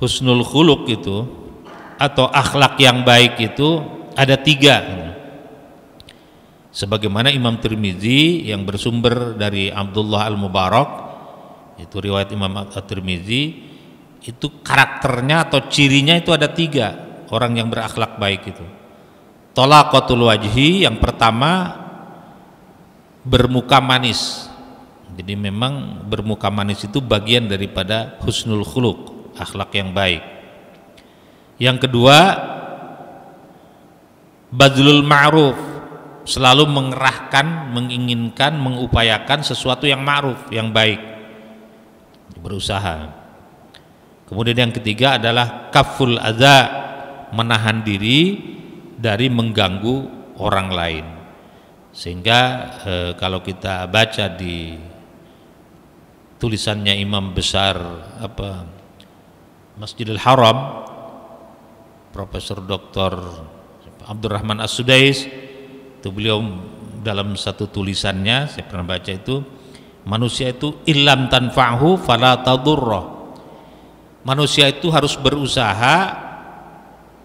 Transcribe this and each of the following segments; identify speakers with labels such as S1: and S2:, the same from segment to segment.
S1: husnul khuluq itu atau akhlak yang baik itu ada 3. Sebagaimana Imam Tirmizi yang bersumber dari Abdullah Al-Mubarak, itu riwayat Imam At-Tirmizi, itu karakternya atau cirinya itu ada 3 orang yang berakhlak baik itu. Talaqatul wajhi, yang pertama bermuka manis. Jadi memang bermuka manis itu bagian daripada husnul khuluq, akhlak yang baik. Yang kedua, badlul ma'ruf, selalu mengerahkan, menginginkan, mengupayakan sesuatu yang ma'ruf, yang baik, berusaha. Kemudian yang ketiga adalah kaful adza, menahan diri dari mengganggu orang lain. Sehingga kalau kita baca di tulisannya imam besar Masjidil Haram, Profesor Dr. Abdurrahman As-Sudais, itu beliau dalam satu tulisannya, saya pernah baca itu, manusia itu illam tanfa'hu fala tadurrah. Manusia itu harus berusaha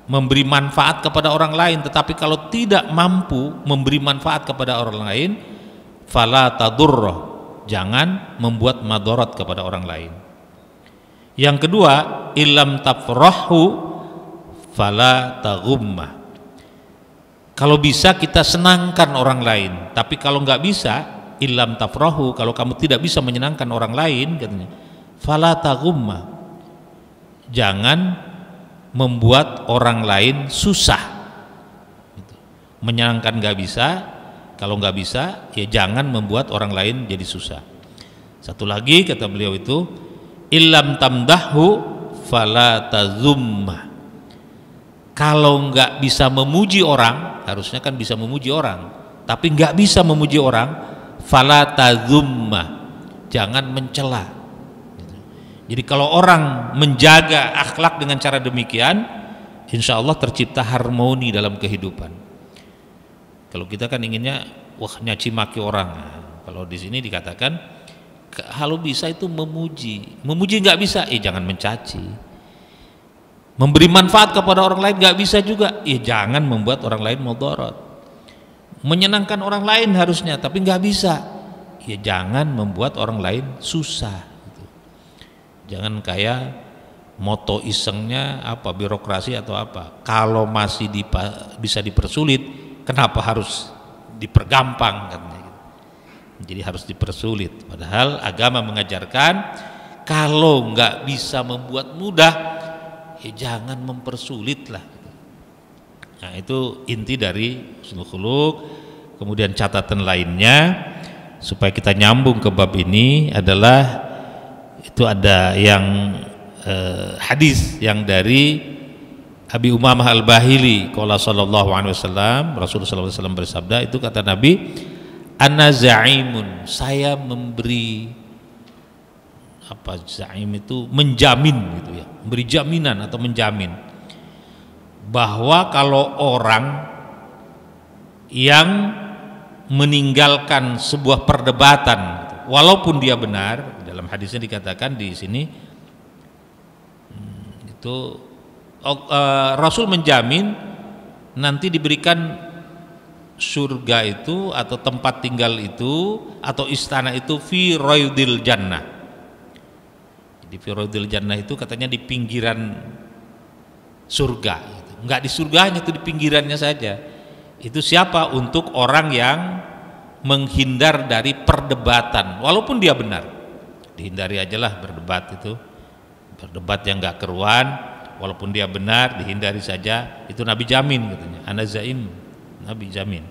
S1: memberi manfaat kepada orang lain, tetapi kalau tidak mampu memberi manfaat kepada orang lain, fala tadurrah, jangan membuat madarat kepada orang lain. Yang kedua, illam tafrahu fala taghumma. Kalau bisa kita senangkan orang lain, tapi kalau nggak bisa, illam tafrahu, kalau kamu tidak bisa menyenangkan orang lain, katanya, fala taghumma, jangan membuat orang lain susah. Menyenangkan nggak bisa, kalau nggak bisa ya jangan membuat orang lain jadi susah. Satu lagi kata beliau itu, illam tamdahu fala tazumma. Kalau nggak bisa memuji orang, harusnya kan bisa memuji orang, tapi nggak bisa memuji orang, fala tazumma, jangan mencela. Jadi kalau orang menjaga akhlak dengan cara demikian, insya Allah tercipta harmoni dalam kehidupan. Kalau kita kan inginnya wah nyaci maki orang. Kalau di sini dikatakan kalau bisa itu memuji. Memuji nggak bisa, jangan mencaci. Memberi manfaat kepada orang lain nggak bisa juga, jangan membuat orang lain mudarat. Menyenangkan orang lain harusnya, tapi nggak bisa, jangan membuat orang lain susah. Jangan kayak moto isengnya apa, birokrasi atau apa. Kalau masih bisa dipersulit, kenapa harus dipergampang, katanya. Jadi harus dipersulit. Padahal agama mengajarkan kalau nggak bisa membuat mudah, jangan mempersulit lah. Nah itu inti dari husnul khuluq. Kemudian catatan lainnya supaya kita nyambung ke bab ini adalah itu ada yang hadis yang dari Abi Umamah Al-Bahili, qala sallallahu alaihi wasallam, Rasulullah sallallahu alaihi wasallam bersabda, itu kata Nabi, ana zaimun, saya memberi zaim itu menjamin gitu ya, memberi jaminan atau menjamin bahwa kalau orang yang meninggalkan sebuah perdebatan walaupun dia benar, dalam hadisnya dikatakan di sini itu Rasul menjamin nanti diberikan surga itu atau tempat tinggal itu atau istana itu fi raydil jannah. Di fi raydil jannah itu katanya di pinggiran surga, enggak di surganya, itu di pinggirannya saja. Itu siapa? Untuk orang yang menghindar dari perdebatan walaupun dia benar. Dihindari ajalah berdebat itu, berdebat yang enggak keruan, walaupun dia benar dihindari saja. Itu Nabi jamin katanya, ana zaim, Nabi jamin.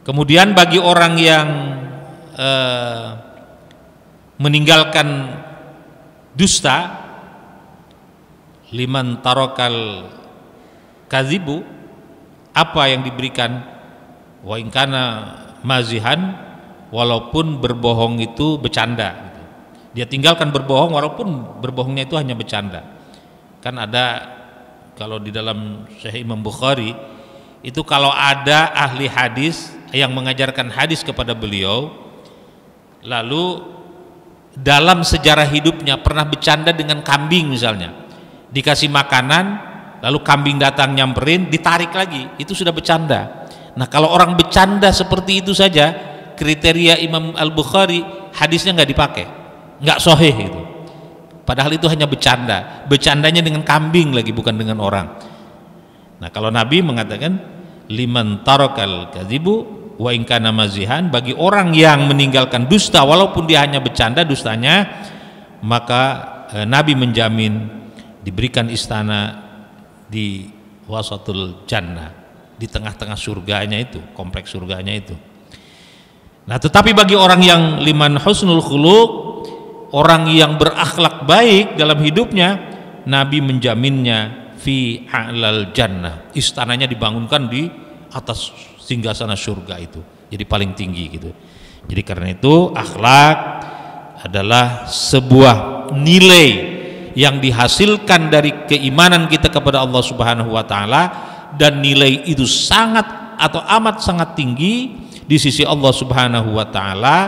S1: Kemudian bagi orang yang meninggalkan dusta, liman tarokal kadzibu, apa yang diberikan, wa in kana mazihan, walaupun berbohong itu bercanda gitu. Dia tinggalkan berbohong walaupun berbohongnya itu hanya bercanda. Kan ada kalau di dalam Sahih Imam Bukhari itu kalau ada ahli hadis yang mengajarkan hadis kepada beliau, lalu dalam sejarah hidupnya pernah bercanda dengan kambing misalnya, dikasih makanan lalu kambing datang nyamperin, ditarik lagi, itu sudah bercanda. Nah kalau orang bercanda seperti itu saja, kriteria Imam Al-Bukhari, hadisnya nggak dipakai, nggak sahih itu. Padahal itu hanya bercanda, bercandanya dengan kambing lagi, bukan dengan orang. Nah kalau Nabi mengatakan liman tarakal kadzibu wa in kana mazihan, bagi orang yang meninggalkan dusta walaupun dia hanya bercanda dustanya, maka Nabi menjamin diberikan istana di wasatul jannah, di tengah-tengah surganya itu, kompleks surganya itu. Nah tetapi bagi orang yang liman husnul khuluq, orang yang berakhlak baik dalam hidupnya, Nabi menjaminnya fi a'lal jannah, istananya dibangunkan di atas singgasana surga itu, jadi paling tinggi gitu. Jadi karena itu akhlak adalah sebuah nilai yang dihasilkan dari keimanan kita kepada Allah Subhanahu wa taala, dan nilai itu sangat atau amat sangat tinggi di sisi Allah Subhanahu wa taala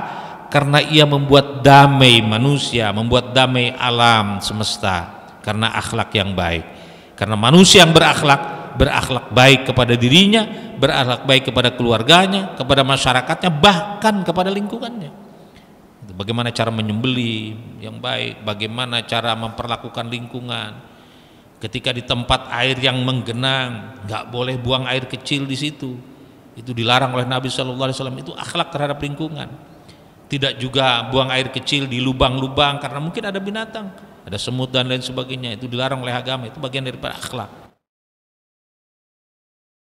S1: karena ia membuat damai manusia, membuat damai alam semesta karena akhlak yang baik. Karena manusia yang berakhlak baik kepada dirinya, berakhlak baik kepada keluarganya, kepada masyarakatnya, bahkan kepada lingkungannya. Bagaimana cara menyembelih yang baik, bagaimana cara memperlakukan lingkungan. Ketika di tempat air yang menggenang, nggak boleh buang air kecil di situ. Itu dilarang oleh Nabi Shallallahu Alaihi Wasallam. Itu akhlak terhadap lingkungan. Tidak juga buang air kecil di lubang-lubang karena mungkin ada binatang, ada semut dan lain sebagainya, itu dilarang oleh agama, itu bagian daripada akhlak.